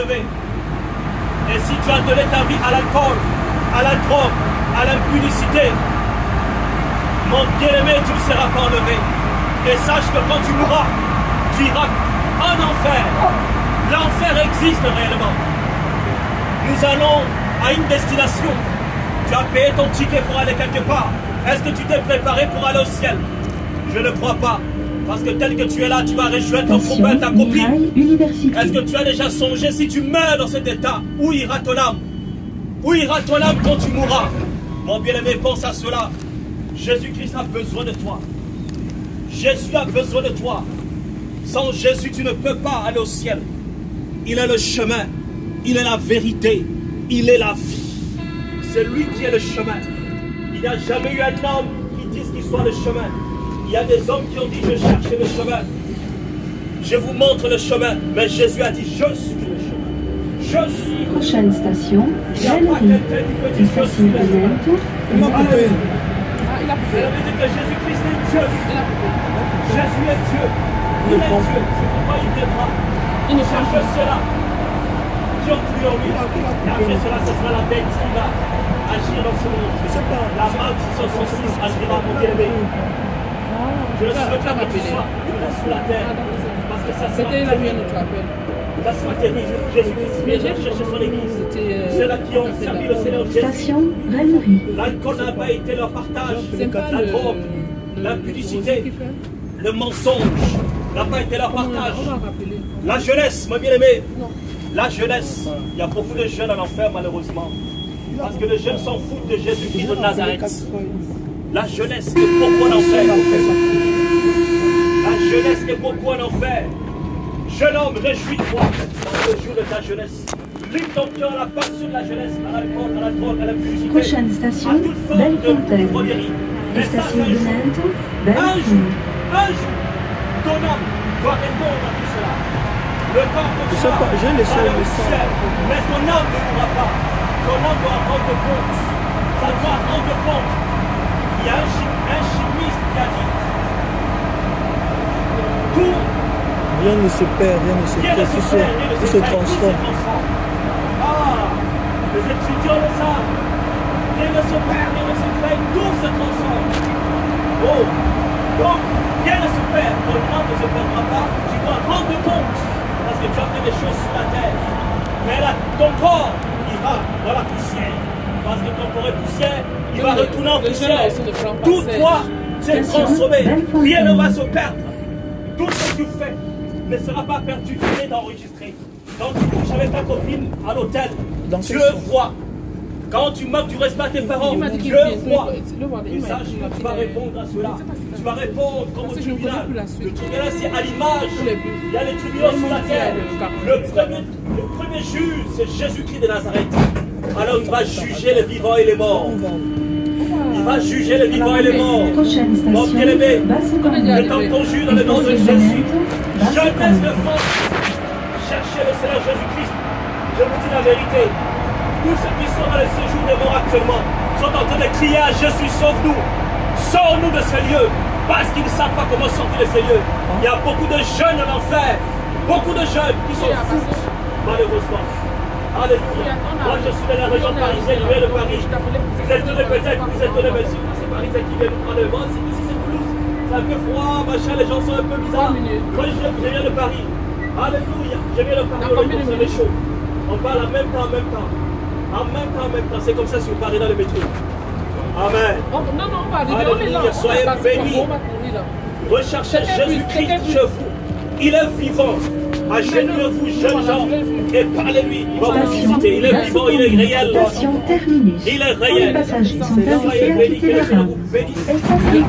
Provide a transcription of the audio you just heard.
bien-aimé. Et si tu as donné ta vie à l'alcool, à la drogue, à l'impudicité, mon bien-aimé, tu ne seras pas enlevé. Et sache que quand tu mourras, tu iras en enfer. L'enfer existe réellement. Nous allons à une destination. Tu as payé ton ticket pour aller quelque part. Est-ce que tu t'es préparé pour aller au ciel? Je ne crois pas. Parce que tel que tu es là, tu vas rejoindre ton copain, ta copine. Est-ce que tu as déjà songé si tu meurs dans cet état? Où ira ton âme? Où ira ton âme quand tu mourras? Mon bien-aimé, pense à cela. Jésus-Christ a besoin de toi. Jésus a besoin de toi. Sans Jésus, tu ne peux pas aller au ciel. Il est le chemin. Il est la vérité. Il est la vie. C'est lui qui est le chemin. Il n'y a jamais eu un homme qui dise qu'il soit le chemin. Il y a des hommes qui ont dit, je cherchais le chemin. Je vous montre le chemin. Mais Jésus a dit, je suis le chemin. Je suis. Prochaine station, Galerie. Station Benento. Il a coupé. Il a dit que Jésus-Christ est Dieu. Jésus est Dieu. Il est Dieu. C'est pourquoi il viendra. Il ne cherche que cela. Qui ont cru en lui. Et après cela, ce sera la bête qui va agir dans ce monde. La marque 666 agira, mon bien-aimé. Je ne souhaite pas que tu sois sous la terre. Parce que ça sera terrible. Ça sera terrible. Jésus-Christ vient chercher son église. Ceux-là qui ont servi le Seigneur Jésus. Station Galerie. L'alcool n'a pas été leur partage. La drogue, l'impudicité, le mensonge n'a pas été leur partage. La jeunesse, mon bien-aimé. La jeunesse. Il y a beaucoup de jeunes en enfer, malheureusement. Parce que les jeunes s'en foutent de Jésus-Christ de Nazareth. La jeunesse est beaucoup en enfer. La jeunesse est beaucoup en enfer. Jeune homme, réjouis-toi dans le jour de ta jeunesse. Livre ton cœur à la passion de la jeunesse, à l'alcool, à la drogue, à la publicité. Prochaine station, à toute forme Bellefontaine. de broderie. Mais ça, Station Benento, un jour, Bellefontaine. ton âme doit répondre à tout cela. Le corps de Je sais pas, j'ai les seuls ciel, mais ton âme ne pourra pas. Ton âme doit rendre compte. Ça doit rendre compte. Il y a un chimiste qui a dit tout. Rien ne se perd, rien ne se crée, tout se transforme. Ah, les étudiants le savent. Rien ne se perd, rien ne se crée, tout se transforme. Oh, donc, rien ne se perd, ton âme ne se perdra pas. Tu dois rendre compte, parce que tu as fait des choses sur la terre. Mais là, ton corps ira dans la poussière. Parce que ton corps est poussière, il va retourner en poussière. Tout toi, c'est transformé. Rien ne va se perdre. Tout ce que tu fais ne sera pas perdu, tu es enregistré. Quand tu couches avec ta copine à l'hôtel, Dieu voit. Quand tu moques du respect à tes parents, Dieu voit. Et sache que tu vas répondre à cela. Tu vas répondre comme au tribunal. Le tribunal, c'est à l'image. Il y a les tribunaux sur la terre. Le premier juge, c'est Jésus-Christ de Nazareth. Alors il va juger les vivants et les morts. Il va juger les vivants et les morts. Mon bien-aimé, je t'en conjure dans le nom de Jésus. Jeunesse de France, cherchez le Seigneur Jésus-Christ. Je vous dis la vérité. Tous ceux qui sont dans les séjours des morts actuellement sont en train de crier à Jésus, sauve-nous. Sors-nous de ces lieux. Parce qu'ils ne savent pas comment sortir de ces lieux. Il y a beaucoup de jeunes en enfer. Beaucoup de jeunes qui s'en foutent, malheureusement. Alléluia. Moi, je suis dans la région parisienne, je viens de Paris. Vous êtes de peut-être, vous êtes de mais c'est Parisien qui vient nous prendre le vent. Ici, c'est Toulouse. C'est un peu froid, machin, les gens sont un peu bizarres. Moi, je viens de Paris. Alléluia. Je viens de Paris, on est chaud. On parle en même temps, en même temps. En même temps. C'est comme ça si vous parlez dans le métro. Amen. Non, on va arriver. Alléluia. Soyez bénis. Recherchez Jésus-Christ chez vous. Il est vivant. Agenouillez-vous, jeunes gens, et parlez-lui. Il va vous visiter. Il est vivant, il est réel. Station terminée. Il est Tous les réel. passagers sont Soyez invités à bénis, que quitter le la Seigneur rame. vous bénisse. Station terminée.